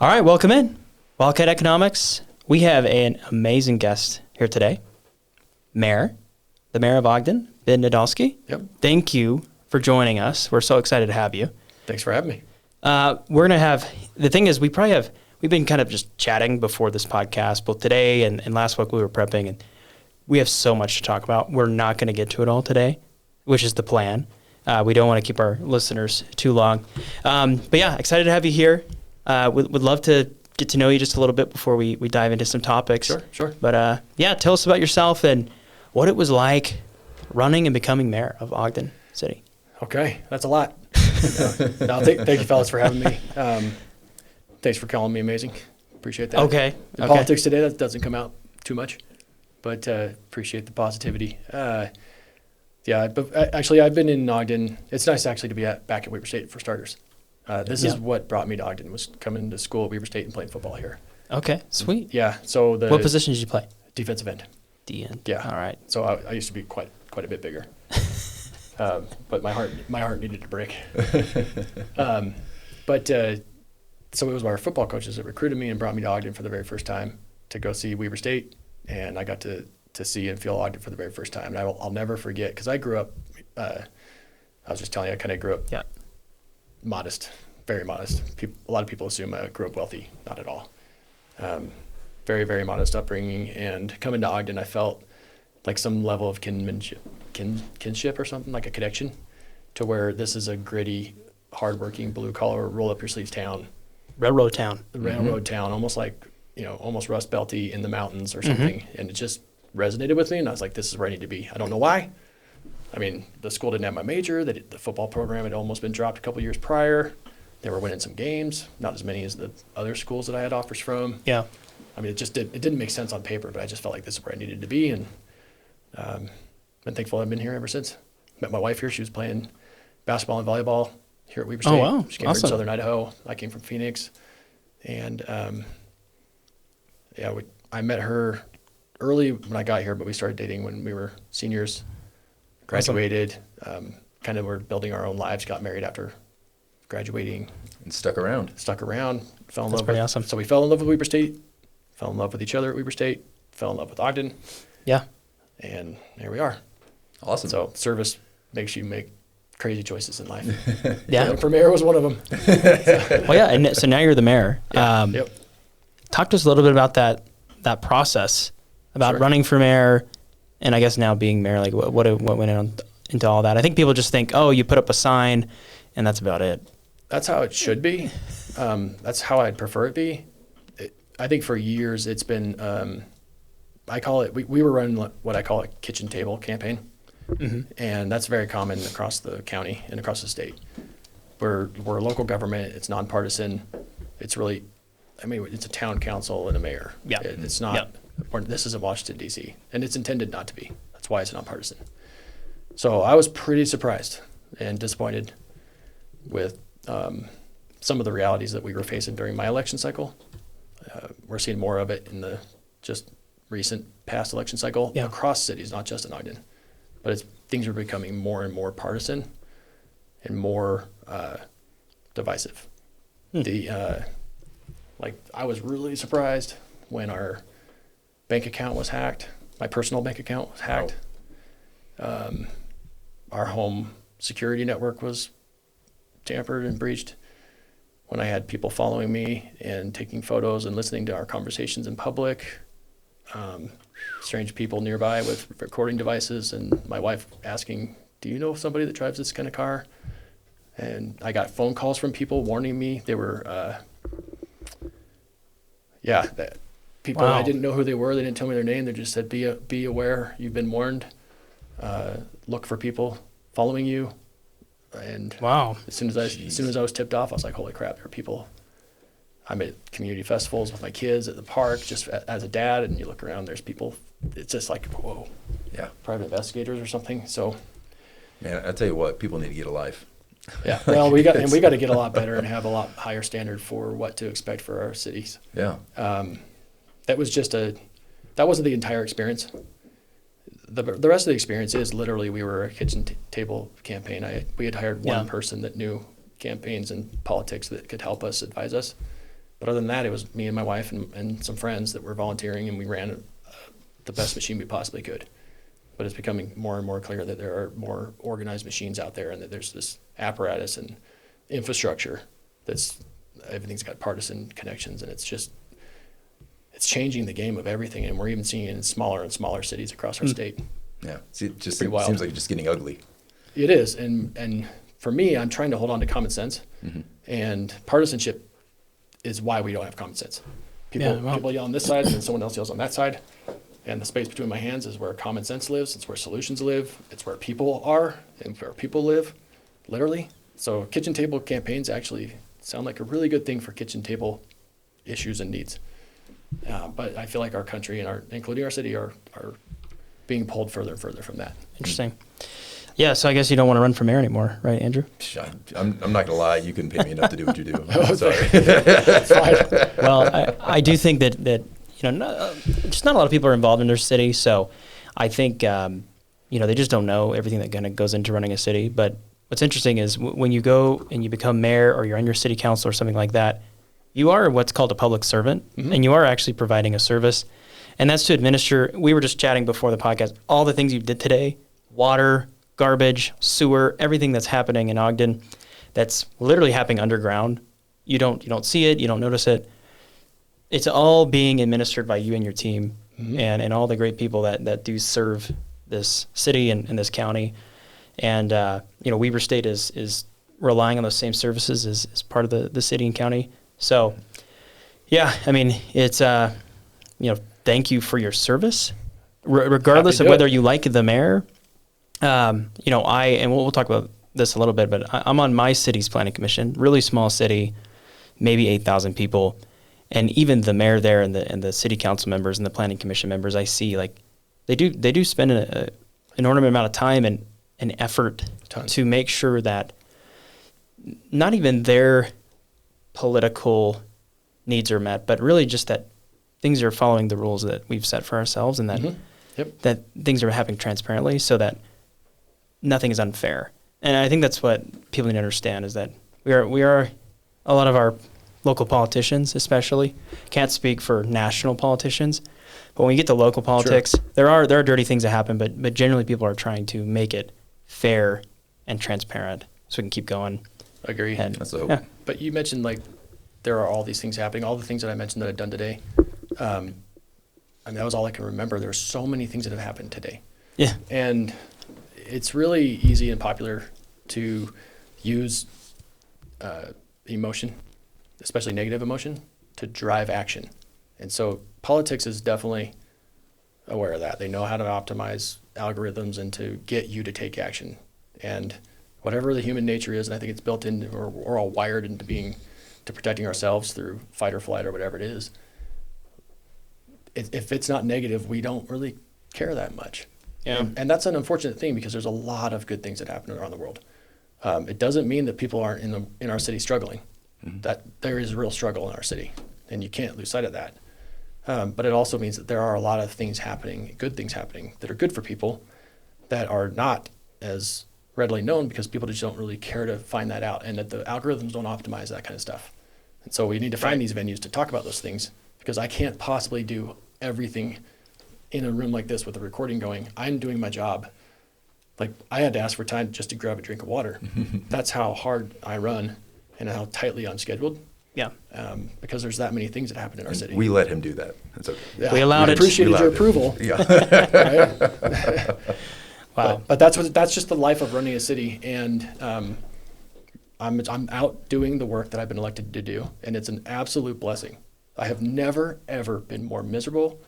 All right, welcome in. Wildcat Economics. We have an amazing guest here today. The Mayor of Ogden, Ben Nadolski. Yep. Thank you for joining us. We're so excited to have you. Thanks for having me. We're going to have, the thing is, we've been kind of just chatting before this podcast, both today and last week we were prepping, and we have so much to talk about. We're not going to get to it all today, which is the plan. We don't want to keep our listeners too long. But yeah, excited to have you here. Would love to get to know you just a little bit before we dive into some topics. Sure. But yeah, tell us about yourself and what it was like running and becoming mayor of Ogden City. Okay, that's a lot. Thank you, fellas, for having me. Thanks for calling me amazing. Appreciate that. Okay. Politics today, that doesn't come out too much, but appreciate the positivity. Yeah, but actually, I've been in Ogden. It's nice actually to be back at Weber State for starters. This is what brought me to Ogden, was coming to school at Weber State and playing football here. Okay, sweet. Yeah, so What position did you play? defensive end. D-end. Yeah. All right. So I used to be quite a bit bigger. But my heart needed to break. So it was our football coaches that recruited me and brought me to Ogden for the very first time to go see Weber State, and I got to see and feel Ogden for the very first time. And I'll never forget, because I grew up, I was just telling you, I kind of grew up modest, very modest. A lot of people assume I grew up wealthy. Not at all. Very, very modest upbringing. And coming to Ogden, I felt like some level of kinship or something, like a connection to where this is a gritty, hardworking, blue-collar, roll-up-your-sleeves town. Railroad town. Railroad town, almost like, almost Rust Belty in the mountains or something. And it just resonated with me, and I was like, this is where I need to be. I don't know why. I mean, the school didn't have my major. The football program had almost been dropped a couple years prior. They were winning some games, not as many as the other schools that I had offers from. Yeah. I mean, it didn't make sense on paper, but I just felt like this is where I needed to be, and been thankful I've been here ever since. Met my wife here. She was playing basketball and volleyball here at Weber State. Oh, wow. She came Awesome. from Southern Idaho. I came from Phoenix. And, I met her early when I got here, but we started dating when we were seniors, graduated, kind of were building our own lives, got married after graduating. And stuck around. Fell in That's love. pretty awesome. So we fell in love with Weber State, fell in love with each other at Weber State, fell in love with Ogden. Yeah. And here we are. Awesome. So service makes you make crazy choices in life. Yeah. And for mayor was one of them. Well, yeah, and so now you're the mayor. Yep. Talk to us a little bit about that process, about Sure. running for mayor, and I guess now being mayor. Like, what went into all that? I think people just think, oh, you put up a sign, and that's about it. That's how it should be. That's how I'd prefer it be. I think for years it's been, I call it, we were running what I call a kitchen table campaign. And that's very common across the county and across the state. We're a local government. It's nonpartisan. It's really, it's a town council and a mayor. Yeah. It's not, this isn't Washington, D.C., and it's intended not to be. That's why it's nonpartisan. So I was pretty surprised and disappointed with some of the realities that we were facing during my election cycle. We're seeing more of it in the just recent past election cycle across cities, not just in Ogden. But things are becoming more and more partisan and more divisive. I was really surprised when our bank account was hacked. My personal bank account was hacked. Our home security network was tampered and breached. When I had people following me and taking photos and listening to our conversations in public. Strange people nearby with recording devices, and my wife asking, do you know somebody that drives this kind of car? And I got phone calls from people warning me. They were, people, Wow. I didn't know who they were. They didn't tell me their name. They just said, be aware, you've been warned. Look for people following you. And Wow. as soon as I was tipped off, I was like, holy crap, there are people. I'm at community festivals with my kids at the park, just as a dad, and you look around, there's people. It's just like, whoa. Yeah. Private investigators or something. So, Man, I tell you what, people need to get a life. yeah. Well, we got to get a lot better and have a lot higher standard for what to expect for our cities. Yeah. That wasn't the entire experience. The rest of the experience is literally we were a kitchen table campaign. We had hired one person that knew campaigns and politics that could help us, advise us. But other than that, it was me and my wife and some friends that were volunteering, and we ran the best machine we possibly could. But it's becoming more and more clear that there are more organized machines out there, and that there's this apparatus and infrastructure everything's got partisan connections, and it's changing the game of everything, and we're even seeing it in smaller and smaller cities across our state. Yeah, see, it just Pretty wild. seems like it's just getting ugly. It is, and for me, I'm trying to hold on to common sense, and partisanship is why we don't have common sense. People yell on this side, and then someone else yells on that side, and the space between my hands is where common sense lives. It's where solutions live. It's where people are and where people live, literally. So kitchen table campaigns actually sound like a really good thing for kitchen table issues and needs. But I feel like our country and including our city are being pulled further and further from that. Interesting. Yeah, so I guess you don't want to run for mayor anymore, right, Andrew? I'm not going to lie. You couldn't pay me enough to do what you do. Oh, Sorry. That's fine. Well, I do think that just not a lot of people are involved in their city, so I think they just don't know everything that kind of goes into running a city. But what's interesting is when you go and you become mayor or you're on your city council or something like that, you are what's called a public servant, and you are actually providing a service, and that's to administer. We were just chatting before the podcast, all the things you did today: water, garbage, sewer, everything that's happening in Ogden, that's literally happening underground. You don't see it, you don't notice it. It's all being administered by you and your team, and all the great people that do serve this city and this county. And Weber State is relying on those same services as part of the city and county. So, yeah, I mean, it's thank you for your service, regardless of whether you like the mayor. We'll talk about this a little bit, but I'm on my city's planning commission, really small city, maybe 8,000 people. And even the mayor there and the city council members and the planning commission members, I see like they do spend an enormous amount of time and effort to make sure that not even their political needs are met, but really just that things are following the rules that we've set for ourselves, and that that things are happening transparently, so that nothing is unfair. And I think that's what people need to understand, is that we are a lot of our local politicians, especially, can't speak for national politicians, but when you get to local politics, there are dirty things that happen, but generally people are trying to make it fair and transparent so we can keep going. Agree. And, That's the hope. yeah. But you mentioned like there are all these things happening, all the things that I mentioned that I've done today. That was all I can remember. There are so many things that have happened today. Yeah. And it's really easy and popular to use emotion, especially negative emotion, to drive action. And so politics is definitely aware of that. They know how to optimize algorithms and to get you to take action. And whatever the human nature is, and I think it's built in, or we're all wired into to protecting ourselves through fight or flight or whatever it is. If it's not negative, we don't really care that much. Yeah. And that's an unfortunate thing, because there's a lot of good things that happen around the world. It doesn't mean that people aren't in our city struggling. That there is a real struggle in our city, and you can't lose sight of that. But it also means that there are a lot of things happening, good things happening, that are good for people, that are not as readily known because people just don't really care to find that out, and that the algorithms don't optimize that kind of stuff. And so we need to find these venues to talk about those things, because I can't possibly do everything in a room like this with a recording going. I'm doing my job. Like, I had to ask for time just to grab a drink of water. That's how hard I run and how tightly I'm scheduled. Yeah. Because there's that many things that happen in our city. We let him do that. That's okay. Yeah, We allowed it. Appreciated We your allowed it. approval. Yeah. Right? Wow. But that's just the life of running a city, and I'm out doing the work that I've been elected to do, and it's an absolute blessing. I have never ever been more miserable,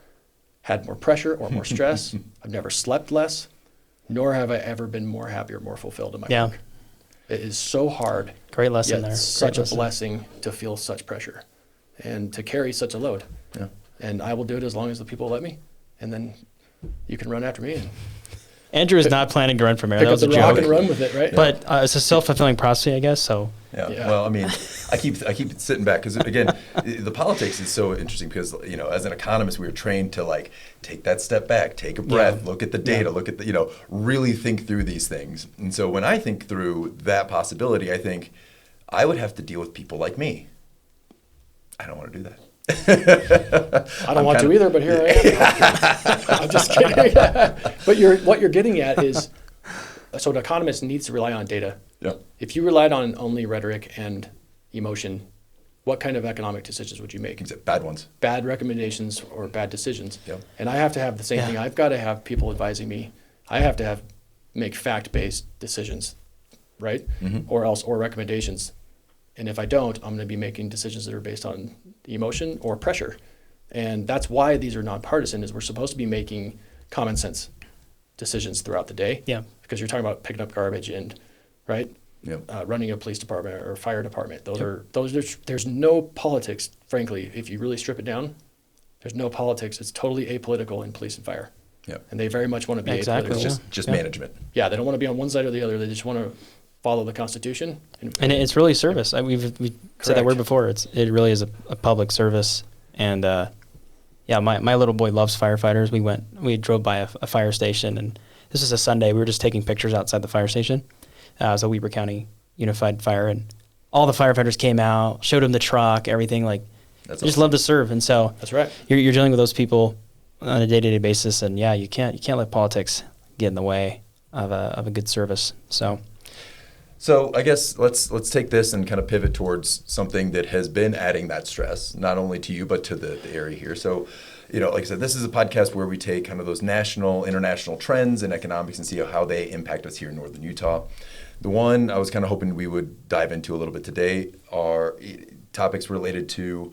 had more pressure or more stress. I've never slept less, nor have I ever been more happy or more fulfilled in my work. It is so hard. Great lesson yet there. Such Great a lesson. blessing to feel such pressure and to carry such a load. Yeah. And I will do it as long as the people let me, and then you can run after me and Andrew is not planning to run for mayor. pick That up was the a rock joke. and run with it, right? But it's a self-fulfilling prophecy, I guess. So Yeah. Yeah. Well, I mean, I keep sitting back because, again, the politics is so interesting because, as an economist, we were trained to like take that step back, take a breath, look at the data, look at the, really think through these things. And so when I think through that possibility, I think I would have to deal with people like me. I don't want to do that. I don't want to either, but here I am. I'm just kidding. But what you're getting at is, so an economist needs to rely on data. Yep. If you relied on only rhetoric and emotion, what kind of economic decisions would you make? Bad ones. Bad recommendations or bad decisions. Yep. And I have to have the same thing. I've got to have people advising me. I have to make fact-based decisions, right? Or recommendations. And if I don't, I'm going to be making decisions that are based on emotion or pressure. And that's why these are nonpartisan, is we're supposed to be making common sense decisions throughout the day. Yeah. Because you're talking about picking up garbage and, right? Yep. Running a police department or fire department. There's no politics, frankly. If you really strip it down, there's no politics. It's totally apolitical in police and fire. Yep. And they very much want to be Exactly, apolitical. Just management. Yeah, they don't want to be on one side or the other. They just want to follow the Constitution. And it's really service. We've said that word before. It really is a public service. And my little boy loves firefighters. We drove by a fire station, and this was a Sunday. We were just taking pictures outside the fire station. It was a Weber County Unified Fire, and all the firefighters came out, showed them the truck, everything. Like, That's they just awesome. love to serve. And so That's right. You're dealing with those people on a day-to-day basis, and you can't let politics get in the way of a good service. So I guess let's take this and kind of pivot towards something that has been adding that stress, not only to you, but to the area here. So, like I said, this is a podcast where we take kind of those national, international trends in economics and see how they impact us here in Northern Utah. The one I was kind of hoping we would dive into a little bit today are topics related to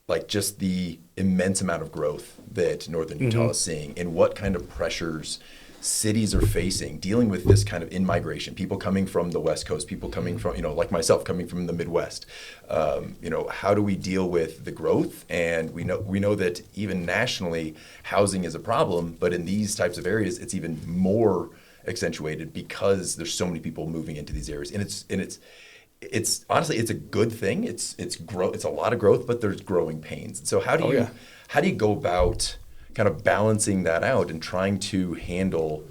like just the immense amount of growth that Northern Utah is seeing and what kind of pressures cities are facing dealing with this kind of in-migration, people coming from the West Coast, people coming from, like myself, coming from the Midwest. How do we deal with the growth? And we know that even nationally, housing is a problem, but in these types of areas, it's even more accentuated because there's so many people moving into these areas. And it's honestly, it's a good thing. It's a lot of growth, but there's growing pains. So how do you go about kind of balancing that out and trying to handle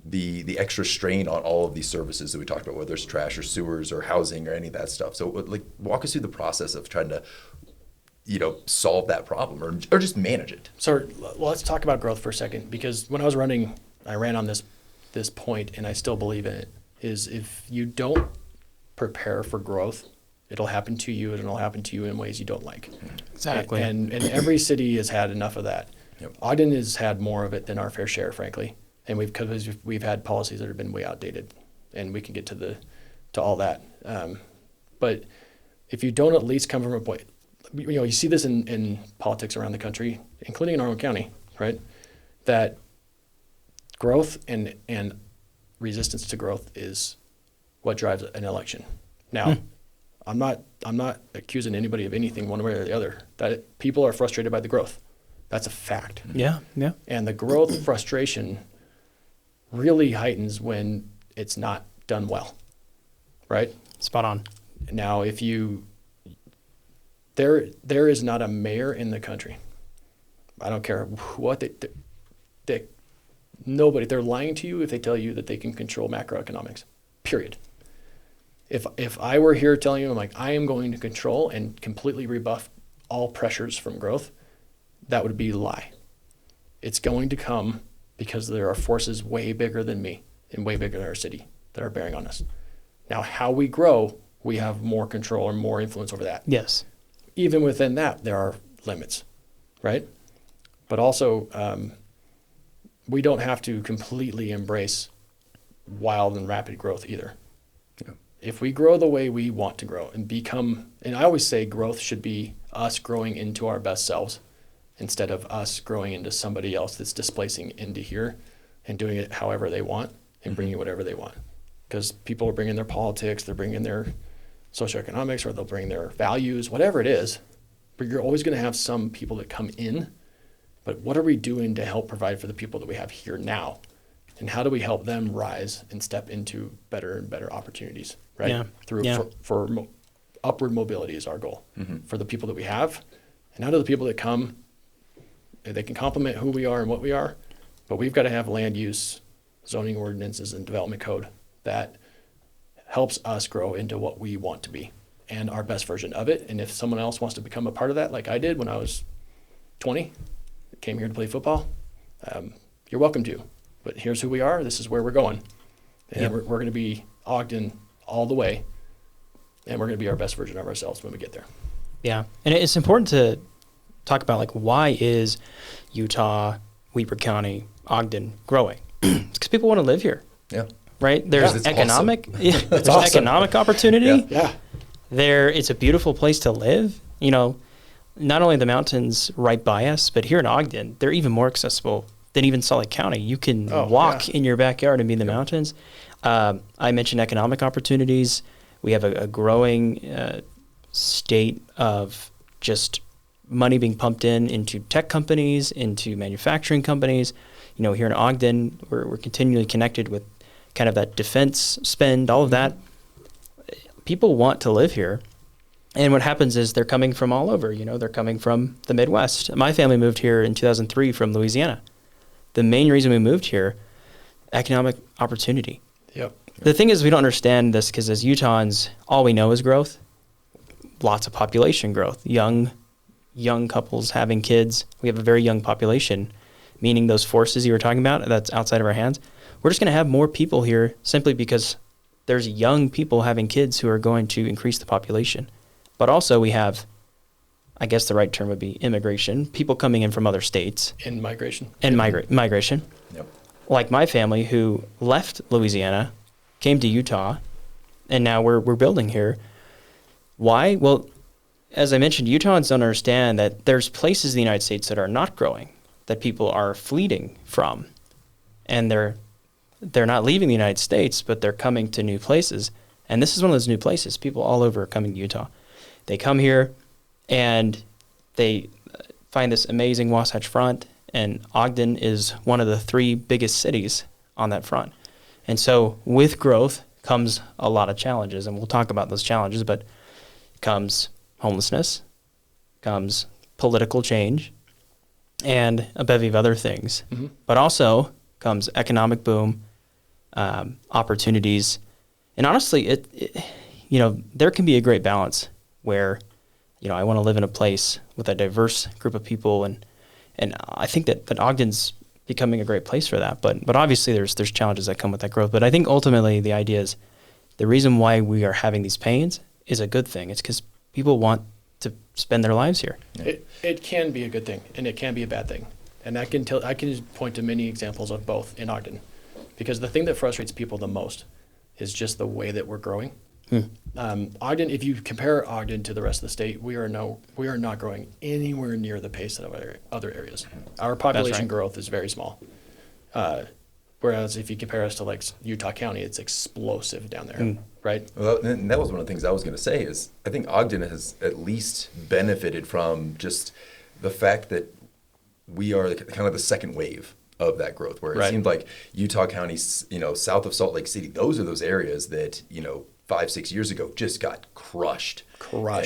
the extra strain on all of these services that we talked about, whether it's trash or sewers or housing or any of that stuff? So walk us through the process of trying to, solve that problem or just manage it. So let's talk about growth for a second, because when I was running, I ran on this point, and I still believe in it, is if you don't prepare for growth, it'll happen to you, and it'll happen to you in ways you don't like. Exactly. And every city has had enough of that. Yep. Ogden has had more of it than our fair share, frankly, and we've had policies that have been way outdated, and we can get to all that. But if you don't at least come from a point, you see this in politics around the country, including in our own county, right? That growth and resistance to growth is what drives an election. Now, I'm not accusing anybody of anything one way or the other. That people are frustrated by the growth. That's a fact. Yeah. And the growth frustration really heightens when it's not done well, right? Spot on. Now, there is not a mayor in the country. I don't care what nobody. They're lying to you if they tell you that they can control macroeconomics. Period. If I were here telling you, I am going to control and completely rebuff all pressures from growth, that would be a lie. It's going to come because there are forces way bigger than me and way bigger than our city that are bearing on us. Now, how we grow, we have more control or more influence over that. Yes. Even within that, there are limits, right? But also, we don't have to completely embrace wild and rapid growth either. Yeah. If we grow the way we want to grow and I always say growth should be us growing into our best selves, instead of us growing into somebody else that's displacing into here and doing it however they want and bringing whatever they want. Because people are bringing their politics, they're bringing their socioeconomics, or they'll bring their values, whatever it is. But you're always going to have some people that come in. But what are we doing to help provide for the people that we have here now? And how do we help them rise and step into better and better opportunities, right? For upward mobility is our goal for the people that we have. And how do the people that come, they can complement who we are and what we are, but we've got to have land use, zoning ordinances, and development code that helps us grow into what we want to be. and our best version of it. And if someone else wants to become a part of that, like I did when I was 20, came here to play football, you're welcome to. But here's who we are. This is where we're going. And we're going to be Ogden all the way. And we're going to be our best version of ourselves when we get there. Yeah. And it's important to talk about, like, why is Utah, Weber County, Ogden growing? It's because people want to live here. Yeah. Right? There's it's economic, awesome. there's awesome. economic opportunity. Yeah. It's a beautiful place to live. You know, not only the mountains right by us, but here in Ogden, they're even more accessible than even Salt Lake County. You can walk in your backyard and be in the mountains. I mentioned economic opportunities. We have a growing state of just money being pumped into tech companies, into manufacturing companies. You know, here in Ogden, we're continually connected with kind of that defense spend, all of that. People want to live here. And what happens is they're coming from all over. You know, they're coming from the Midwest. My family moved here in 2003 from Louisiana. The main reason we moved here, economic opportunity. Yep. The thing is, we don't understand this because as Utahns, all we know is growth. Lots of population growth. Young couples having kids. We have a very young population, meaning those forces you were talking about, that's outside of our hands. We're just going to have more people here simply because there's young people having kids who are going to increase the population. But also we have, I guess the right term would be immigration, people coming in from other states. In migration. And migration. Yep. Like my family who left Louisiana, came to Utah, and now we're building here. Why? Well, as I mentioned, Utahns don't understand that there's places in the United States that are not growing, that people are fleeing from. And they're not leaving the United States, but they're coming to new places. And this is one of those new places. People all over are coming to Utah. They come here and they find this amazing Wasatch Front, and Ogden is one of the 3 biggest cities on that front. And so with growth comes a lot of challenges, and we'll talk about those challenges, but comes homelessness, comes political change, and a bevy of other things. Mm-hmm. But also comes economic boom, opportunities. And honestly, it there can be a great balance where, I want to live in a place with a diverse group of people, and I think that Ogden's becoming a great place for that. But obviously there's challenges that come with that growth. But I think ultimately the idea is the reason why we are having these pains is a good thing. It's because people want to spend their lives here. It can be a good thing, and it can be a bad thing. And I can point to many examples of both in Ogden, because the thing that frustrates people the most is just the way that we're growing. Ogden, if you compare Ogden to the rest of the state, we are not growing anywhere near the pace of other areas. Our population growth is very small. Whereas if you compare us to like Utah County, it's explosive down there, right? Well, and that was one of the things I was going to say is I think Ogden has at least benefited from just the fact that we are kind of the second wave of that growth, where it seemed like Utah County, south of Salt Lake City, those are those areas that, 5-6 years ago just got crushed.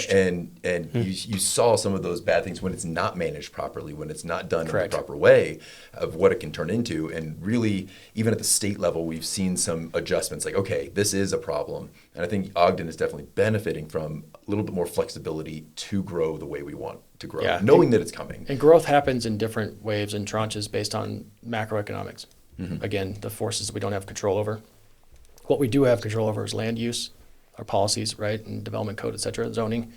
And you saw some of those bad things when it's not managed properly, when it's not done in the proper way, of what it can turn into. And really, even at the state level, we've seen some adjustments like, okay, this is a problem. And I think Ogden is definitely benefiting from a little bit more flexibility to grow the way we want to grow, knowing that it's coming. And growth happens in different waves and tranches based on macroeconomics. Mm-hmm. Again, the forces we don't have control over. What we do have control over is land use, our policies, right, and development code, et cetera, zoning.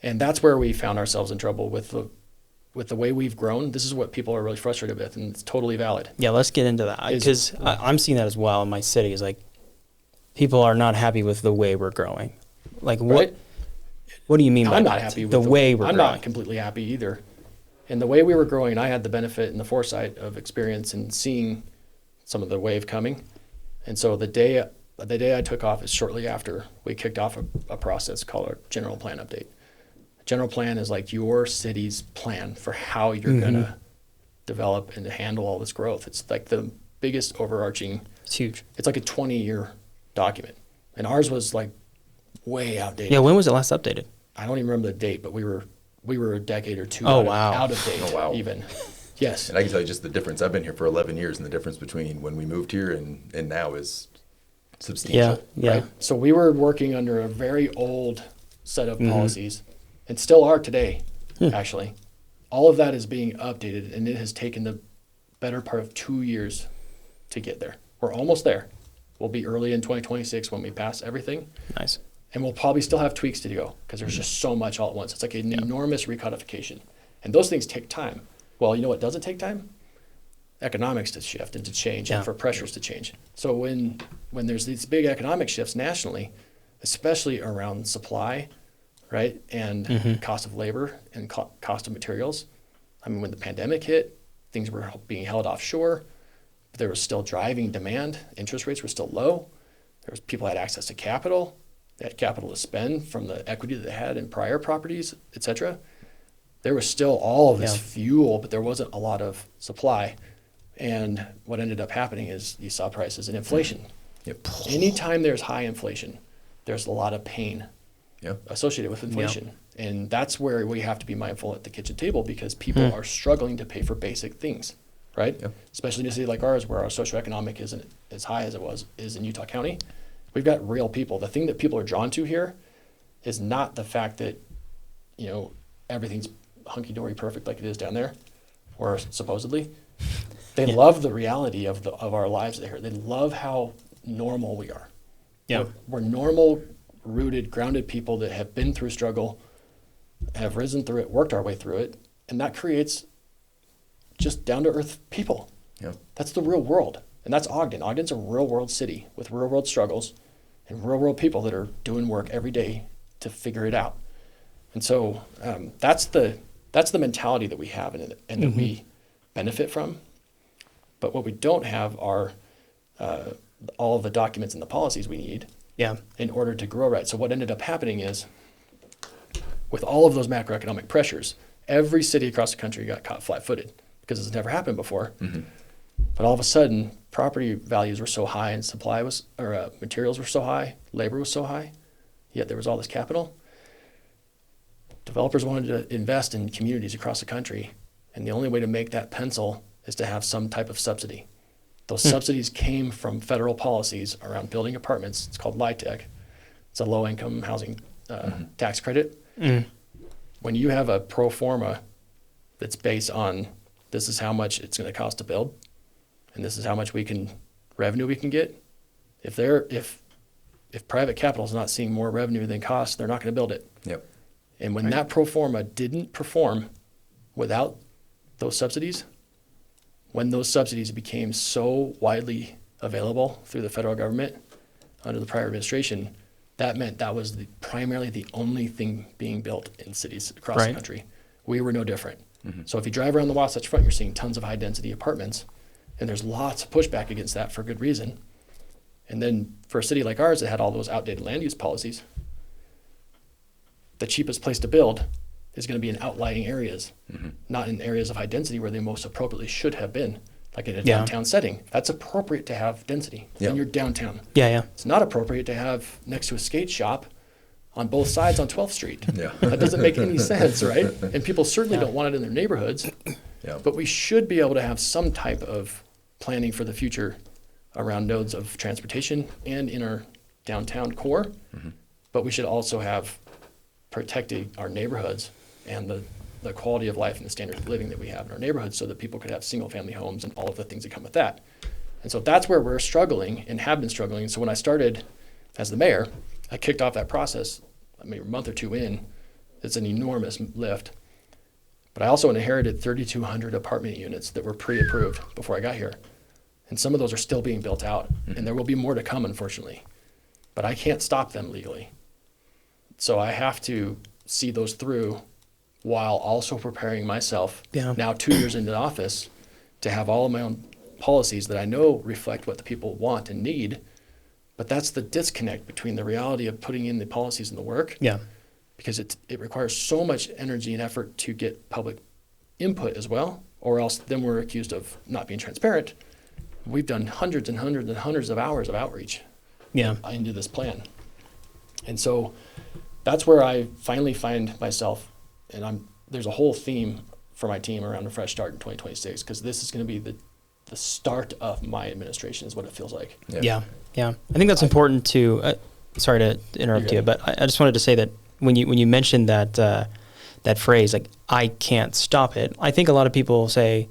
And that's where we found ourselves in trouble with the way we've grown. This is what people are really frustrated with, and it's totally valid. Yeah, let's get into that, because I'm seeing that as well in my city. Is like people are not happy with the way we're growing. Like what do you mean by I'm that? not happy with the way we're I'm growing. not completely happy either. And the way we were growing, I had the benefit and the foresight of experience and seeing some of the wave coming. And so the day I took office, shortly after, we kicked off a process called a general plan update. A general plan is like your city's plan for how you're going to develop and to handle all this growth. It's like the biggest overarching. It's huge. It's like a 20-year document. And ours was like way outdated. Yeah, when was it last updated? I don't even remember the date, but we were a decade or two out of date even. Yes. And I can tell you just the difference. I've been here for 11 years, and the difference between when we moved here and now is substantial. Yeah. Right? So we were working under a very old set of policies, and still are today, actually. All of that is being updated, and it has taken the better part of 2 years to get there. We're almost there. We'll be early in 2026 when we pass everything. Nice. And we'll probably still have tweaks to go because there's just so much all at once. It's like an enormous recodification. And those things take time. Well, you know what doesn't take time? Economics to shift and to change and for pressures to change. So when there's these big economic shifts nationally, especially around supply, right, and cost of labor and cost of materials. I mean, when the pandemic hit, things were being held offshore. But there was still driving demand. Interest rates were still low. People had access to capital. They had capital to spend from the equity that they had in prior properties, et cetera. There was still all of this fuel, but there wasn't a lot of supply. And what ended up happening is you saw prices and inflation. Anytime there's high inflation, there's a lot of pain associated with inflation. And that's where we have to be mindful at the kitchen table because people are struggling to pay for basic things, right? Especially in a city like ours where our socioeconomic isn't as high as it is in Utah County. We've got real people. The thing that people are drawn to here is not the fact that, you know, everything's hunky-dory perfect like it is down there, or supposedly. They love the reality of our lives there. They love how normal we are. We're normal, rooted, grounded people that have been through struggle, have risen through it, worked our way through it, and that creates just down-to-earth people. That's the real world, and that's Ogden. Ogden's a real-world city with real-world struggles and real-world people that are doing work every day to figure it out. And so that's the mentality that we have and that we benefit from. But what we don't have are all of the documents and the policies we need in order to grow right. So what ended up happening is with all of those macroeconomic pressures, every city across the country got caught flat-footed because it's never happened before. But all of a sudden, property values were so high and materials were so high, labor was so high, yet there was all this capital. Developers wanted to invest in communities across the country, and the only way to make that pencil is to have some type of subsidy. Those subsidies came from federal policies around building apartments. It's called LIHTC. It's a low-income housing tax credit. When you have a pro forma that's based on this is how much it's going to cost to build, and this is how much revenue we can get, if private capital is not seeing more revenue than cost, they're not going to build it. And when that pro forma didn't perform without those subsidies, when those subsidies became so widely available through the federal government under the prior administration, that meant that was primarily the only thing being built in cities across the country. We were no different. So if you drive around the Wasatch Front, you're seeing tons of high-density apartments, and there's lots of pushback against that for good reason. And then for a city like ours that had all those outdated land use policies, the cheapest place to build is going to be in outlying areas, not in areas of high density where they most appropriately should have been, like in a downtown setting. That's appropriate to have density in your downtown. It's not appropriate to have next to a skate shop on both sides on 12th Street. That doesn't make any sense, right? And people certainly don't want it in their neighborhoods. But we should be able to have some type of planning for the future around nodes of transportation and in our downtown core. But we should also have protecting our neighborhoods and the quality of life and the standard of living that we have in our neighborhoods so that people could have single-family homes and all of the things that come with that. And so that's where we're struggling and have been struggling. So when I started as the mayor, I kicked off that process, I mean, a month or two in. It's an enormous lift. But I also inherited 3,200 apartment units that were pre-approved before I got here. And some of those are still being built out. And there will be more to come, unfortunately. But I can't stop them legally. So I have to see those through while also preparing myself now 2 years into the office to have all of my own policies that I know reflect what the people want and need. But that's the disconnect between the reality of putting in the policies and the work. Because it requires so much energy and effort to get public input as well, or else then we're accused of not being transparent. We've done hundreds and hundreds and hundreds of hours of outreach into this plan. And so that's where I finally find myself, and there's a whole theme for my team around a fresh start in 2026, because this is going to be the start of my administration is what it feels like. I think that's important to, sorry to interrupt you, but I just wanted to say that when you mentioned that phrase, like, I can't stop it, I think a lot of people say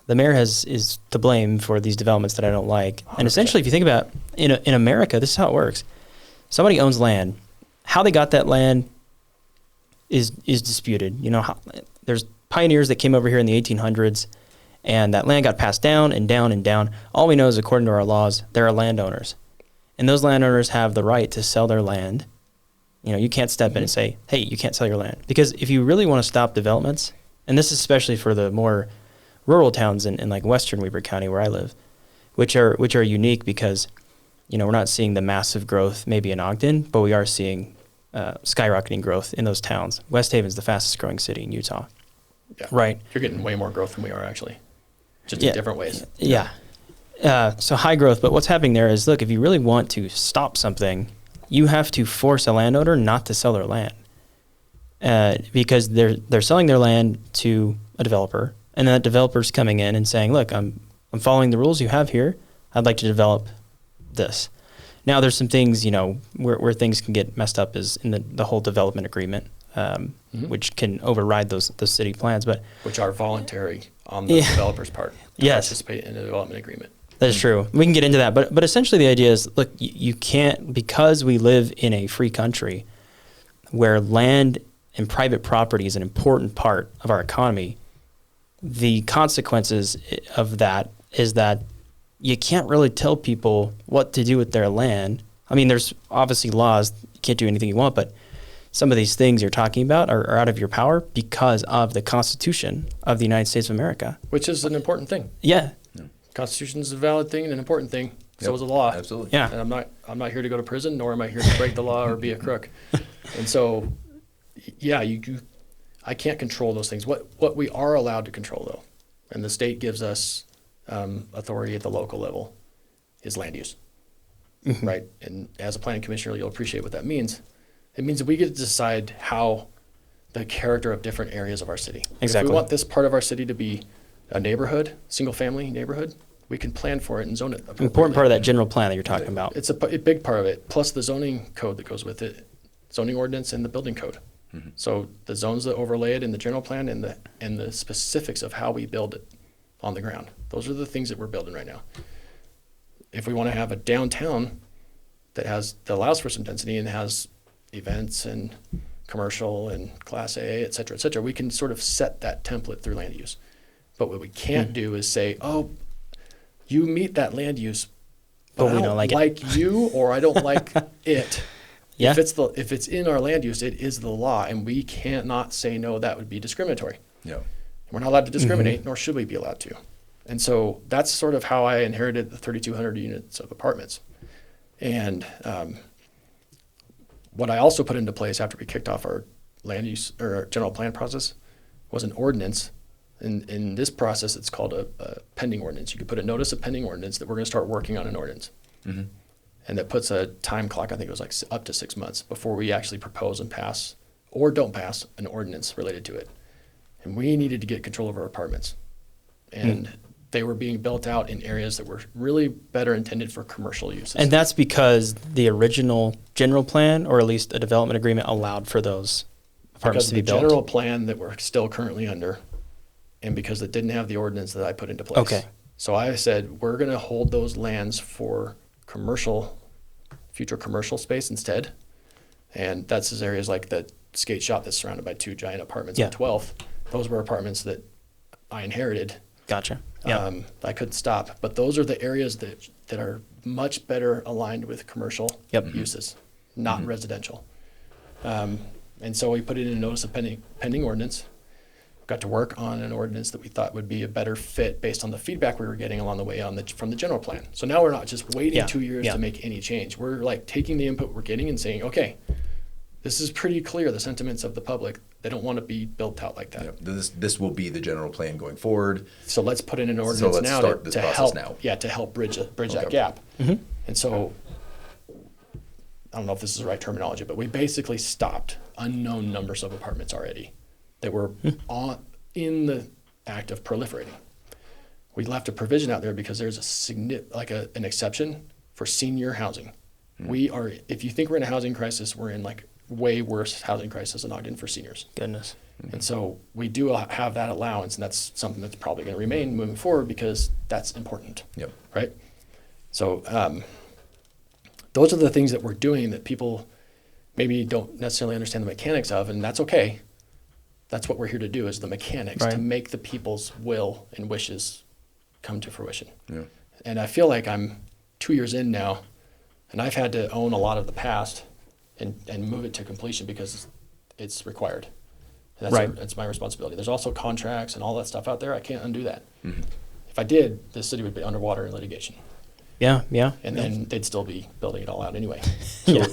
the mayor is to blame for these developments that I don't like. 100%. And essentially, if you think about in America, this is how it works. Somebody owns land. How they got that land is disputed. There's pioneers that came over here in the 1800s, and that land got passed down and down and down. All we know is, according to our laws, there are landowners. And those landowners have the right to sell their land. You can't step in and say, hey, you can't sell your land. Because if you really want to stop developments, and this is especially for the more rural towns in like western Weber County where I live, which are unique because, we're not seeing the massive growth maybe in Ogden, but we are seeing skyrocketing growth in those towns. West Haven's the fastest growing city in Utah. Yeah. Right. You're getting way more growth than we are, actually. Just in different ways. Yeah. So high growth, but what's happening there is, look, if you really want to stop something, you have to force a landowner not to sell their land, because they're selling their land to a developer, and then that developer's coming in and saying, look, I'm following the rules you have here. I'd like to develop this. Now, there's some things, where things can get messed up is in the whole development agreement, which can override those city plans, but which are voluntary on the developer's part to participate in a development agreement. That's true. We can get into that, but essentially the idea is, look, you can't, because we live in a free country where land and private property is an important part of our economy. The consequences of that is that you can't really tell people what to do with their land. I mean, there's obviously laws, you can't do anything you want, but some of these things you're talking about are out of your power because of the Constitution of the United States of America. Which is an important thing. Yeah. Constitution is a valid thing and an important thing. So is the law. Absolutely. Yeah. And I'm not here to go to prison, nor am I here to break the law or be a crook. And so, I can't control those things. What we are allowed to control, though, and the state gives us authority at the local level, is land use, right? And as a planning commissioner, you'll appreciate what that means. It means that we get to decide how the character of different areas of our city. Exactly. If we want this part of our city to be a neighborhood, single-family neighborhood, we can plan for it and zone it appropriately. Important part of that general plan that you're talking about. It's a big part of it, plus the zoning code that goes with it, zoning ordinance and the building code. So the zones that overlay it in the general plan and the specifics of how we build it on the ground. Those are the things that we're building right now. If we want to have a downtown that allows for some density and has events and commercial and Class A, et cetera, we can sort of set that template through land use. But what we can't do is say, oh, you meet that land use, but I don't like you, or I don't like it. Yeah. If it's in our land use, it is the law, and we cannot say no. That would be discriminatory. Yeah. And we're not allowed to discriminate, nor should we be allowed to. And so that's sort of how I inherited the 3,200 units of apartments. And what I also put into place after we kicked off our land use or our general plan process was an ordinance. In this process, it's called a pending ordinance. You could put a notice of pending ordinance that we're going to start working on an ordinance. And that puts a time clock, I think it was like up to 6 months before we actually propose and pass or don't pass an ordinance related to it. And we needed to get control of our apartments. And they were being built out in areas that were really better intended for commercial uses. And that's because the original general plan, or at least a development agreement, allowed for those apartments to be built. Because the general plan that we're still currently under, and because it didn't have the ordinance that I put into place. Okay. So I said, we're going to hold those lands for future commercial space instead. And that's his areas like the skate shop that's surrounded by 2 giant apartments on 12th. Those were apartments that I inherited. Gotcha. Yeah. I couldn't stop. But those are the areas that are much better aligned with commercial uses, not residential. And so we put it in a notice of pending ordinance. Got to work on an ordinance that we thought would be a better fit based on the feedback we were getting along the way from the general plan. So now we're not just waiting 2 years to make any change. We're like taking the input we're getting and saying, okay, this is pretty clear, the sentiments of the public. They don't want to be built out like that. Yeah. This will be the general plan going forward. So let's put in an ordinance now to help. Now. Yeah, to help bridge that gap. And so I don't know if this is the right terminology, but we basically stopped unknown numbers of apartments already that were in the act of proliferating. We left a provision out there because there's an exception for senior housing. We are, if you think we're in a housing crisis, we're in like way worse housing crisis in Ogden for seniors. Goodness. And so we do have that allowance, and that's something that's probably going to remain moving forward because that's important, Yep. right? So those are the things that we're doing that people maybe don't necessarily understand the mechanics of, and that's okay. That's what we're here to do, is the mechanics, Right. to make the people's will and wishes come to fruition. Yeah. And I feel like I'm 2 years in now, and I've had to own a lot of the past and move it to completion because it's required. And Right. that's my responsibility. There's also contracts and all that stuff out there. I can't undo that. Mm-hmm. If I did, the city would be underwater in litigation, Yeah. Yeah. and then they'd still be building it all out anyway.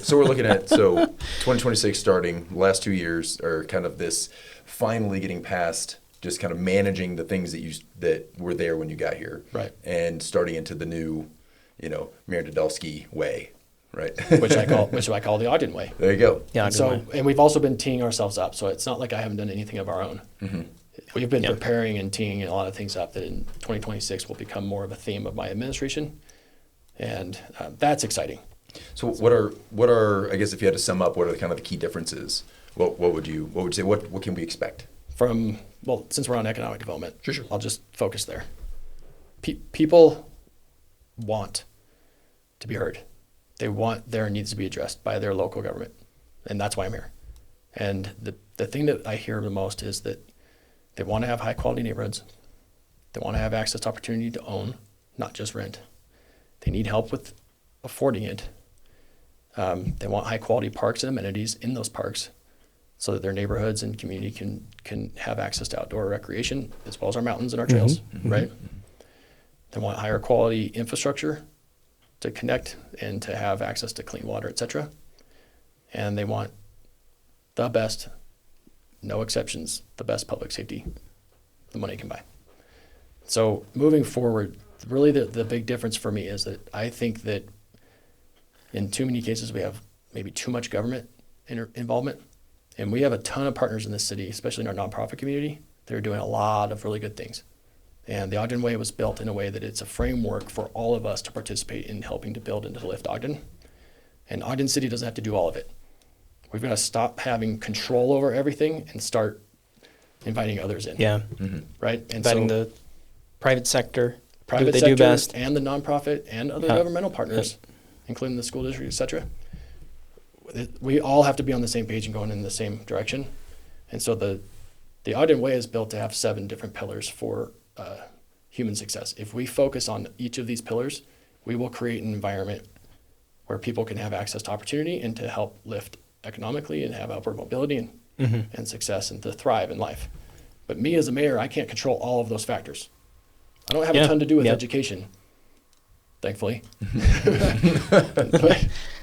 So we're looking at 2026 starting. The last 2 years are kind of this finally getting past just kind of managing the things that were there when you got here, Right. and starting into the new, Mayor Nadolski way, right? which I call the Ogden way. There you go. Yeah. And so, and we've also been teeing ourselves up. So it's not like I haven't done anything of our own. Mm-hmm. We've been Yeah. preparing and teeing a lot of things up that in 2026 will become more of a theme of my administration, and that's exciting. So what are I guess if you had to sum up, what are kind of the key differences? What would you say? What can we expect? Since we're on economic development, Sure. I'll just focus there. People want to be heard. They want their needs to be addressed by their local government, and that's why I'm here. And the thing that I hear the most is that they want to have high quality neighborhoods. They want to have access to opportunity to own, not just rent. They need help with affording it. They want high quality parks and amenities in those parks, so that their neighborhoods and community can have access to outdoor recreation as well as our mountains and our trails, right? They want higher quality infrastructure to connect and to have access to clean water, et cetera. And they want the best, no exceptions, the best public safety the money can buy. So moving forward, really the big difference for me is that I think that in too many cases we have maybe too much government involvement. And we have a ton of partners in this city, especially in our nonprofit community. They're doing a lot of really good things. And the Ogden Way was built in a way that it's a framework for all of us to participate in helping to build and to lift Ogden. And Ogden City doesn't have to do all of it. We've got to stop having control over everything and start inviting others in. Yeah. Right? And Inviting the private sector. Do private what they sector do best. and the nonprofit and other governmental partners, including the school district, et cetera. We all have to be on the same page and going in the same direction. And so the Ogden Way is built to have 7 different pillars for human success. If we focus on each of these pillars, we will create an environment where people can have access to opportunity and to help lift economically and have upward mobility and success and to thrive in life. But me as a mayor, I can't control all of those factors. I don't have a ton to do with education, thankfully.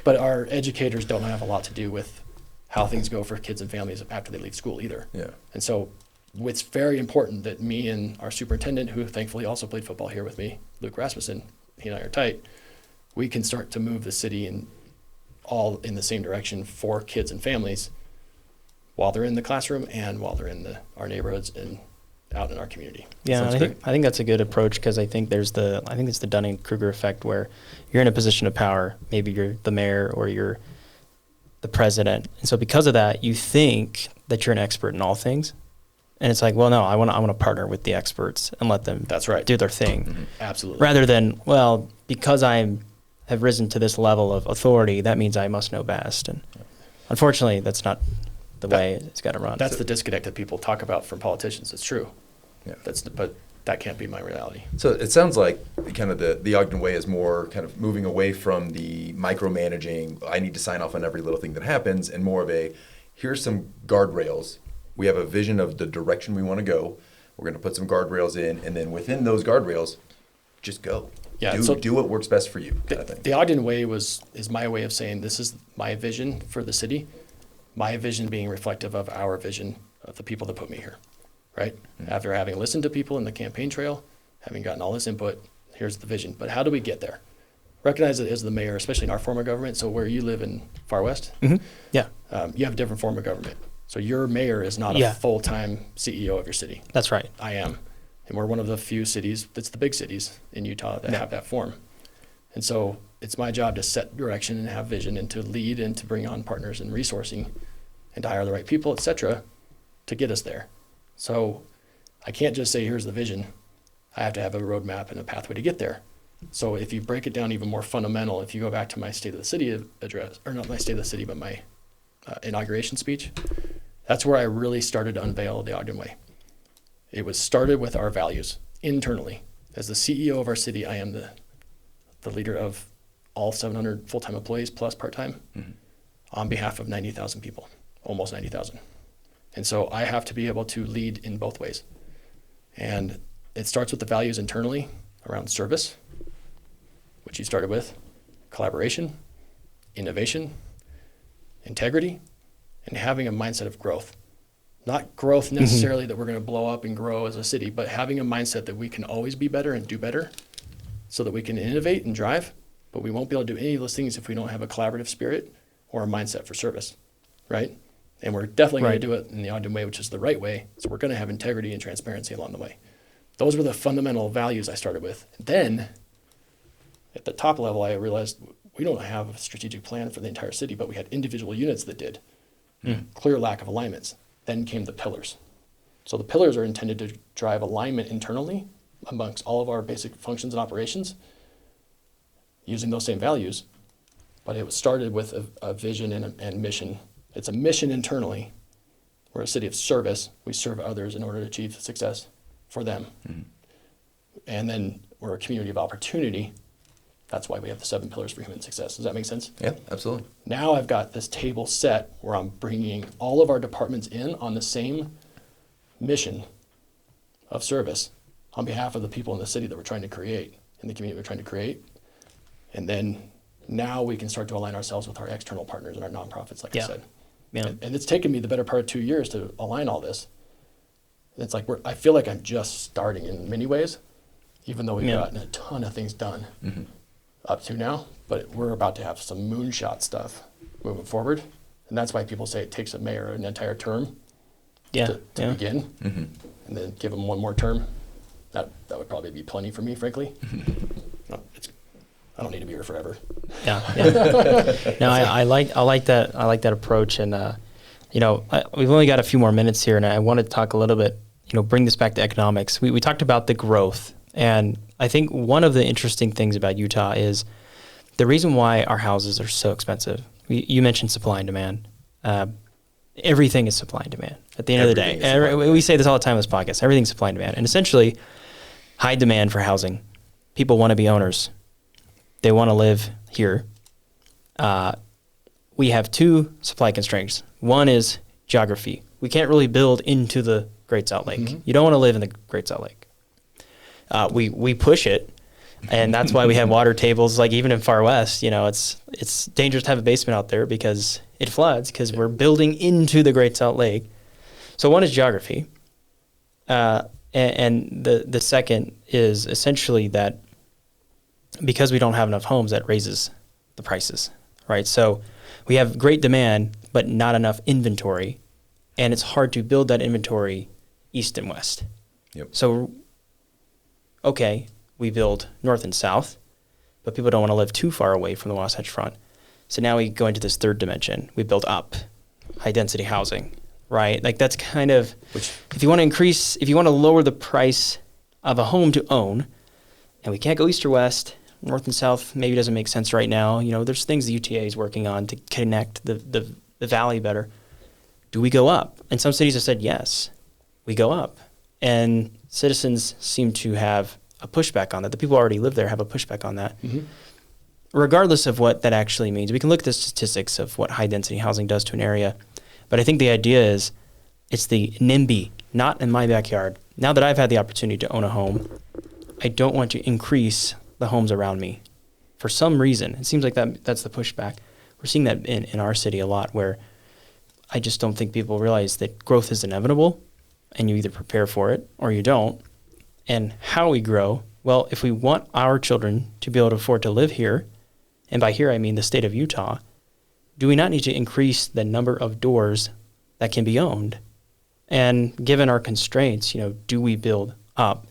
but our educators don't have a lot to do with how things go for kids and families after they leave school either. Yeah. And so it's very important that me and our superintendent, who thankfully also played football here with me, Luke Rasmussen, he and I are tight, we can start to move the city all in the same direction for kids and families while they're in the classroom and while they're in our neighborhoods and out in our community. Yeah, Sounds I think that's a good approach, because I think it's the Dunning-Kruger effect, where you're in a position of power. Maybe you're the mayor or you're the president, and so because of that, you think that you're an expert in all things, and it's like, well, no, I want to partner with the experts and let them That's right. do their thing, Absolutely. rather than, well, because I have risen to this level of authority, that means I must know best. And unfortunately, that's not the way it's got to run. That's the disconnect that people talk about from politicians. It's true. Yeah. But that can't be my reality. So it sounds like kind of the Ogden Way is more kind of moving away from the micromanaging, I need to sign off on every little thing that happens, and more of here's some guardrails. We have a vision of the direction we want to go. We're going to put some guardrails in, and then within those guardrails, just go. Yeah, Do what works best for you, kind of thing. The Ogden Way is my way of saying this is my vision for the city, my vision being reflective of our vision of the people that put me here, right? After having listened to people in the campaign trail, having gotten all this input, here's the vision. But how do we get there? Recognize it as the mayor, especially in our form of government. So where you live in Far West, Yeah, you have a different form of government. So your mayor is not a full-time CEO of your city. that's right. I am. And we're one of the few cities, that's the big cities in Utah, that have that form. And so it's my job to set direction and have vision and to lead and to bring on partners and resourcing and to hire the right people, et cetera, to get us there. So I can't just say, here's the vision. I have to have a roadmap and a pathway to get there. So if you break it down even more fundamental, if you go back to my State of the City address, or not my State of the City, but my inauguration speech, that's where I really started to unveil the Ogden Way. It was started with our values internally. As the CEO of our city, I am the leader of all 700 full-time employees plus part-time on behalf of 90,000 people, almost 90,000. And so I have to be able to lead in both ways. And it starts with the values internally around service, which you started with, collaboration, innovation, integrity, and having a mindset of growth. Not growth necessarily that we're going to blow up and grow as a city, but having a mindset that we can always be better and do better so that we can innovate and drive, but we won't be able to do any of those things if we don't have a collaborative spirit or a mindset for service, right? And we're definitely going to do it in the Ogden Way, which is the right way. So we're going to have integrity and transparency along the way. Those were the fundamental values I started with. Then at the top level, I realized we don't have a strategic plan for the entire city, but we had individual units that did. Clear lack of alignments. Then came the pillars. So the pillars are intended to drive alignment internally amongst all of our basic functions and operations using those same values. But it was started with a vision and mission. It's a mission internally. We're a city of service. We serve others in order to achieve success for them. And then we're a community of opportunity. That's why we have the 7 pillars for human success. Does that make sense? Yeah, absolutely. Now I've got this table set where I'm bringing all of our departments in on the same mission of service on behalf of the people in the city that we're trying to create, in the community we're trying to create. And then now we can start to align ourselves with our external partners and our nonprofits, like I said. Yeah. And it's taken me the better part of 2 years to align all this. And it's like I feel like I'm just starting in many ways, even though we've gotten a ton of things done up to now, but we're about to have some moonshot stuff moving forward. And that's why people say it takes a mayor an entire term to begin, and then give them one more term. That would probably be plenty for me, frankly. I don't need to be here forever. No, I like that approach, and we've only got a few more minutes here, and I want to talk a little bit, bring this back to economics. We talked about the growth, and I think one of the interesting things about Utah is the reason why our houses are so expensive. You mentioned supply and demand. Everything is supply and demand. At the end of the day, we say this all the time on this podcast. Everything's supply and demand, and essentially, high demand for housing. People want to be owners. They want to live here. We have 2 supply constraints. One is geography. We can't really build into the Great Salt Lake. You don't want to live in the Great Salt Lake. We push it, and that's why we have water tables. Like even in Far West, it's dangerous to have a basement out there because it floods because we're building into the Great Salt Lake. So one is geography, and the second is essentially that because we don't have enough homes, that raises the prices, right? So we have great demand, but not enough inventory, and it's hard to build that inventory east and west. Yep. So, okay, we build north and south, but people don't want to live too far away from the Wasatch Front. So now we go into this third dimension. We build up high-density housing, right? Like that's kind of, if you want to lower the price of a home to own, and we can't go east or west, north and south maybe doesn't make sense right now. There's things the UTA is working on to connect the valley better. Do we go up? And some cities have said, yes, we go up. And citizens seem to have a pushback on that. The people who already live there have a pushback on that. Regardless of what that actually means, we can look at the statistics of what high-density housing does to an area. But I think the idea is it's the NIMBY, not in my backyard. Now that I've had the opportunity to own a home, I don't want to increase the homes around me. For some reason, it seems like that's the pushback. We're seeing that in our city a lot, where I just don't think people realize that growth is inevitable, and you either prepare for it or you don't. And how we grow, well, if we want our children to be able to afford to live here, and by here I mean the state of Utah, do we not need to increase the number of doors that can be owned? And given our constraints, do we build up?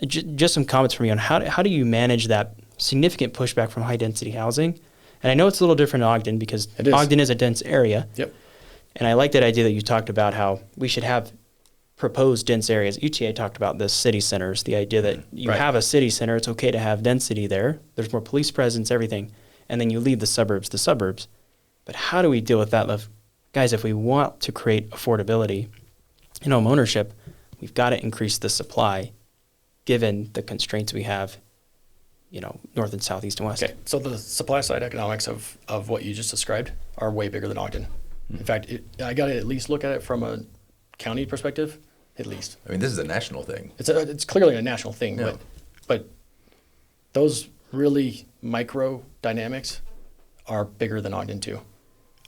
Just some comments from you on how do you manage that significant pushback from high density housing. And I know it's a little different in Ogden because Ogden is a dense area. Yep. And I like that idea that you talked about how we should have proposed dense areas. UTA talked about the city centers, the idea that you Right. have a city center, it's okay to have density there. There's more police presence, everything. And then you leave the suburbs. But how do we deal with that? Guys, if we want to create affordability in home ownership, we've got to increase the supply given the constraints we have, north and south, east and west. Okay, so the supply side economics of what you just described are way bigger than Ogden. In fact, I got to at least look at it from a county perspective, at least. I mean, this is a national thing. It's clearly a national thing, Yeah. but those really micro dynamics are bigger than Ogden too.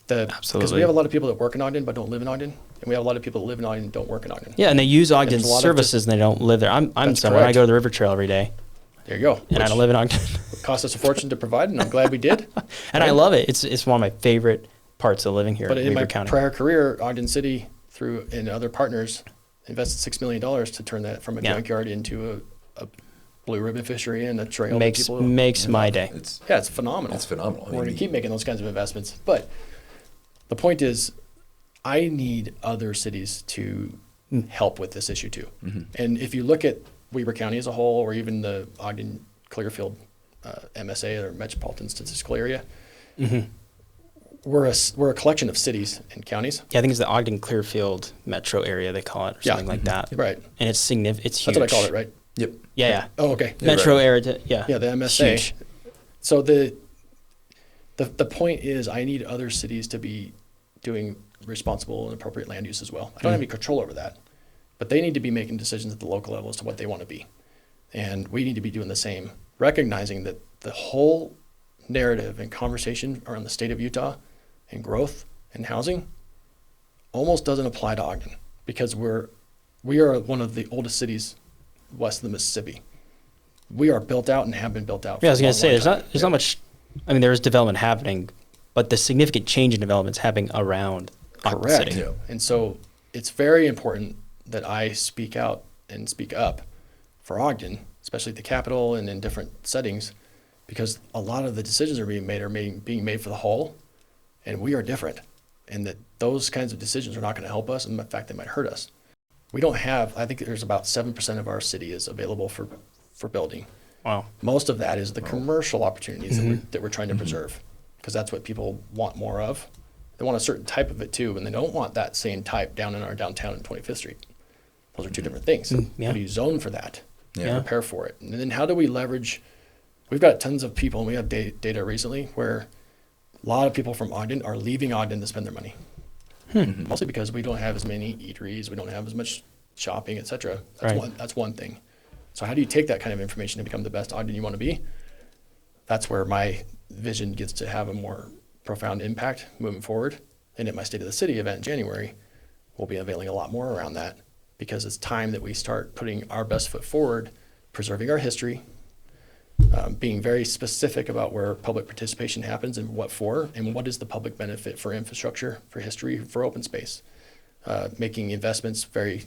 Because Absolutely. we have a lot of people that work in Ogden but don't live in Ogden, and we have a lot of people that live in Ogden and don't work in Ogden. Yeah, and they use Ogden's There's a lot of services and they don't live there. I'm That's someone, I correct. go to the river trail every day There you go. and I don't live in Ogden. It cost us a fortune to provide, and I'm glad we did. And I love it. It's one of my favorite parts of living here But in in Weber my County. prior career, Ogden City, and other partners, invested $6 million to turn that from a Yeah. junkyard into a blue ribbon fishery and a trail. that makes people, my day. It's yeah, it's phenomenal. It's phenomenal. I We're going mean, to keep making those kinds of investments. But the point is, I need other cities to help with this issue too. And if you look at Weber County as a whole, or even the Ogden Clearfield MSA, or Metropolitan Statistical Area, we're a collection of cities and counties. Yeah, I think it's the Ogden Clearfield metro area they call it, or Yeah. something like that. Right. And it's significant. It's huge. That's what I call it, right? yep. Yeah. Oh, okay. Metro right. area. Yeah. Yeah, the MSA. Huge. So the point is, I need other cities to be doing responsible and appropriate land use as well. I don't have any control over that, but they need to be making decisions at the local level as to what they want to be, and we need to be doing the same, recognizing that the whole narrative and conversation around the state of Utah and growth and housing almost doesn't apply to Ogden, because we are one of the oldest cities west of the Mississippi. We are built out and have been built out. Yeah, I was for a going long, to say, long there's time. not much, I mean, there is development happening, but the significant change in development is happening around Ogden Correct. City. Yeah. And so it's very important that I speak out and speak up for Ogden, especially at the Capitol and in different settings, because a lot of the decisions are being made for the whole, and we are different. And that those kinds of decisions are not going to help us. And in fact, they might hurt us. We don't have, I think there's about 7% of our city is available for building. Wow. Most of that is the commercial opportunities that we're trying to preserve, because that's what people want more of. They want a certain type of it too, and they don't want that same type down in our downtown in 25th Street. Those are two different things. yeah. How do you zone for that? Yeah. And prepare for it? And then how do we leverage? We've got tons of people, and we have data recently where a lot of people from Ogden are leaving Ogden to spend their money. Mostly because we don't have as many eateries, we don't have as much shopping, etc. That's one thing. So how do you take that kind of information to become the best Ogden you want to be? That's where my vision gets to have a more profound impact moving forward. And at my State of the City event in January, we'll be unveiling a lot more around that, because it's time that we start putting our best foot forward, preserving our history, being very specific about where public participation happens and what for, and what is the public benefit for infrastructure, for history, for open space. Making investments very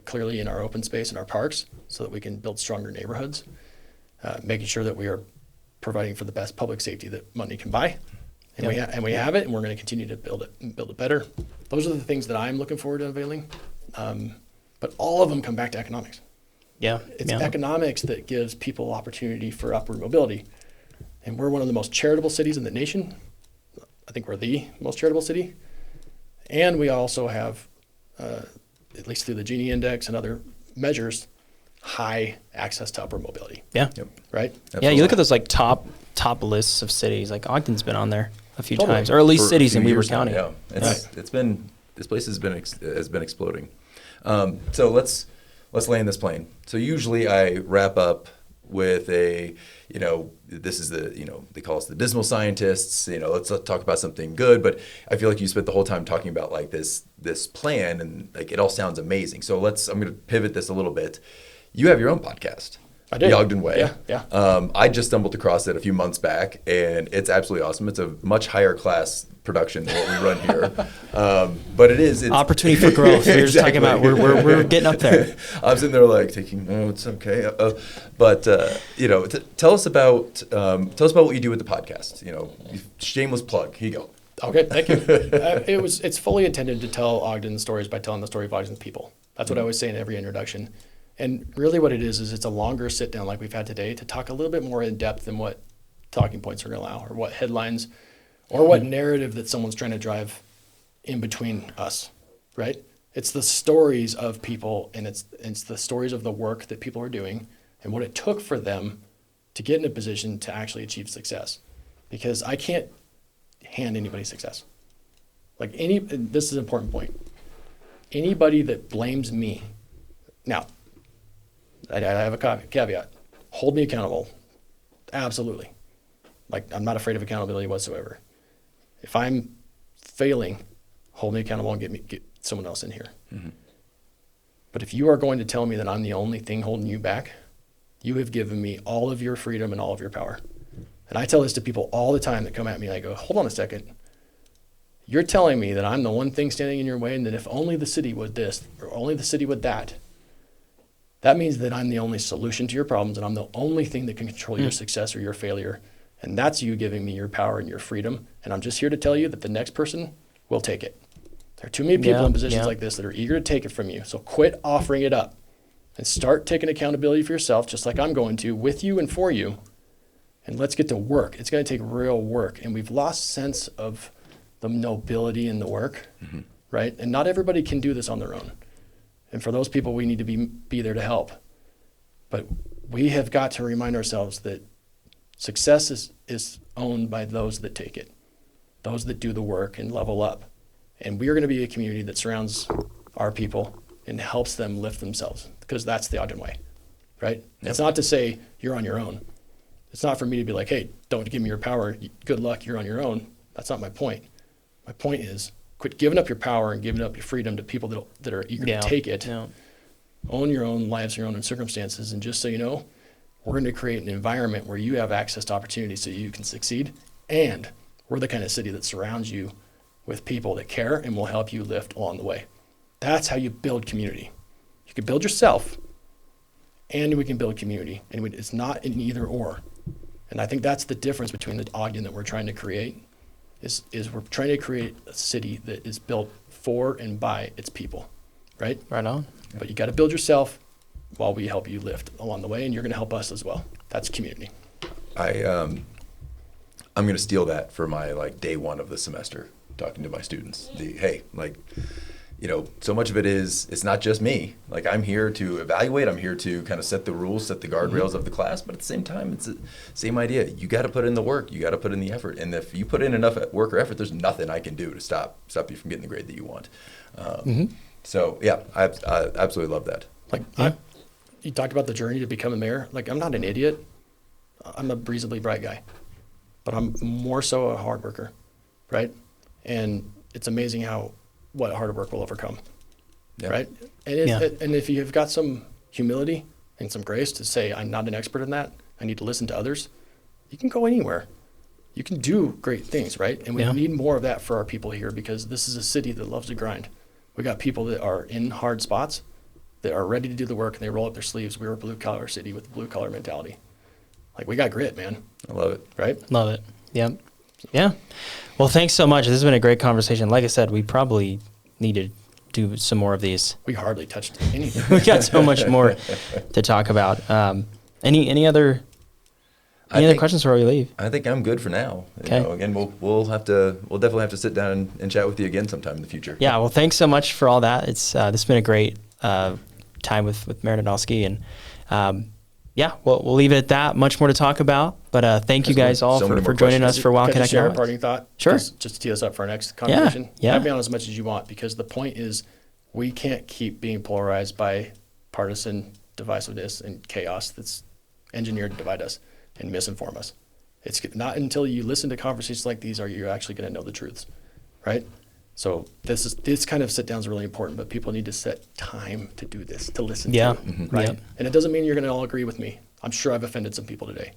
clearly in our open space and our parks so that we can build stronger neighborhoods. Making sure that we are providing for the best public safety that money can buy. And we have it, and we're going to continue to build it and build it better. Those are the things that I'm looking forward to unveiling. But all of them come back to economics. Yeah. It's yeah. economics that gives people opportunity for upward mobility. And we're one of the most charitable cities in the nation. I think we're the most charitable city. And we also have, at least through the Gini Index and other measures, high access to upward mobility. Yeah. Yep. Right? Yeah, you look at those like top lists of cities. Like Ogden's been on there a few Totally. times, or at least For a cities few in Weber years now, County. Yeah, it's been, this place has been exploding. So let's land this plane. So usually I wrap up with this is they call us the dismal scientists. Let's talk about something good. But I feel like you spent the whole time talking about like this plan, and like it all sounds amazing. So I'm going to pivot this a little bit. You have your own podcast. I did. The Ogden Way. Yeah. I just stumbled across it a few months back, and it's absolutely awesome. It's a much higher class production than what we run here, but it's opportunity for growth. We were just talking about we're getting up there. I'm sitting there like taking notes. Okay, but tell us about what you do with the podcast. Shameless plug. Here you go. Okay, thank you. It's fully intended to tell Ogden stories by telling the story of Ogden's people. That's what I always say in every introduction. And really what it is it's a longer sit down like we've had today to talk a little bit more in depth than what talking points are going to allow, or what headlines, or what narrative that someone's trying to drive in between us, right? It's the stories of people, and it's the stories of the work that people are doing and what it took for them to get in a position to actually achieve success. Because I can't hand anybody success. This is an important point. Anybody that blames me, now, I have a caveat. Hold me accountable. Absolutely. I'm not afraid of accountability whatsoever. If I'm failing, hold me accountable and get someone else in here. Mm-hmm. But if you are going to tell me that I'm the only thing holding you back, you have given me all of your freedom and all of your power. And I tell this to people all the time that come at me, and I go, hold on a second. You're telling me that I'm the one thing standing in your way, and that if only the city would this, or only the city would that, that means that I'm the only solution to your problems, and I'm the only thing that can control your success or your failure. And that's you giving me your power and your freedom. And I'm just here to tell you that the next person will take it. There are too many people in positions like this that are eager to take it from you. So quit offering it up and start taking accountability for yourself, just like I'm going to, with you and for you. And let's get to work. It's going to take real work. And we've lost sense of the nobility in the work, right? And not everybody can do this on their own. And for those people, we need to be there to help. But we have got to remind ourselves that success is owned by those that take it, those that do the work and level up. And we are going to be a community that surrounds our people and helps them lift themselves, because that's the Ogden way, right? Yep. It's not to say you're on your own. It's not for me to be like, hey, don't give me your power. Good luck, you're on your own. That's not my point. My point is quit giving up your power and giving up your freedom to people that are eager to take it. Yeah. Own your own lives, your own circumstances. And just so you know, we're going to create an environment where you have access to opportunities so you can succeed. And we're the kind of city that surrounds you with people that care and will help you lift along the way. That's how you build community. You can build yourself, and we can build community. And it's not an either or. And I think that's the difference between the Ogden that we're trying to create is we're trying to create a city that is built for and by its people, right? Right on. But you got to build yourself while we help you lift along the way, and you're going to help us as well. That's community. I'm going to steal that for my day one of the semester, talking to my students. So much of it is, it's not just me. I'm here to evaluate. I'm here to kind of set the rules, set the guardrails of the class. But at the same time, it's the same idea. You got to put in the work. You got to put in the effort. And if you put in enough work or effort, there's nothing I can do to stop you from getting the grade that you want. So yeah, I absolutely love that. You talked about the journey to become a mayor. I'm not an idiot. I'm a breezily bright guy, but I'm more so a hard worker, right? And it's amazing what hard work will overcome, right? And if you've got some humility and some grace to say, I'm not an expert in that, I need to listen to others, you can go anywhere. You can do great things, right? And we need more of that for our people here, because this is a city that loves to grind. We got people that are in hard spots, that are ready to do the work, and they roll up their sleeves. We're a blue-collar city with a blue-collar mentality. We got grit, man. I love it. Right? Love it. Yep. Yeah. Well, thanks so much. This has been a great conversation. Like I said, we probably need to do some more of these. We hardly touched anything. We got so much more to talk about. Any other questions before we leave? I think I'm good for now. Okay. Again, we'll definitely have to sit down and chat with you again sometime in the future. Yeah. Well, thanks so much for all that. It's this has been a great time with Mayor Nadolski, and we'll leave it at that. Much more to talk about, but thank you guys all for joining us for Wildcat Economics. Share a parting thought? Sure. Just to tee us up for our next conversation. Yeah. Have me on as much as you want, because the point is we can't keep being polarized by partisan divisiveness and chaos that's engineered to divide us and misinform us. It's not until you listen to conversations like these are you actually going to know the truths, right? So this kind of sit down is really important, but people need to set time to do this, to listen to it, right? Yep. And it doesn't mean you're going to all agree with me. I'm sure I've offended some people today.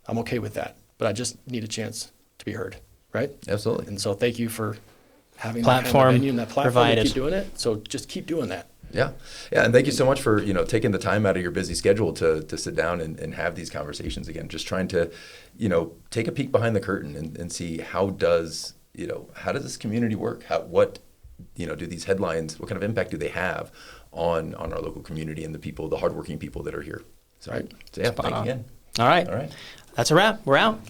I'm okay with that, but I just need a chance to be heard, right? Absolutely. And so thank you for having Platform that kind of venue and that platform provided. to keep doing it. So just keep doing that. Yeah. And thank you so much for, taking the time out of your busy schedule to sit down and have these conversations again, just trying to, take a peek behind the curtain and see how does this community work? What do these headlines, what kind of impact do they have on our local community and the people, the hardworking people that are here? So, Right. So yeah, thank you again. All right. All right. That's a wrap. We're out.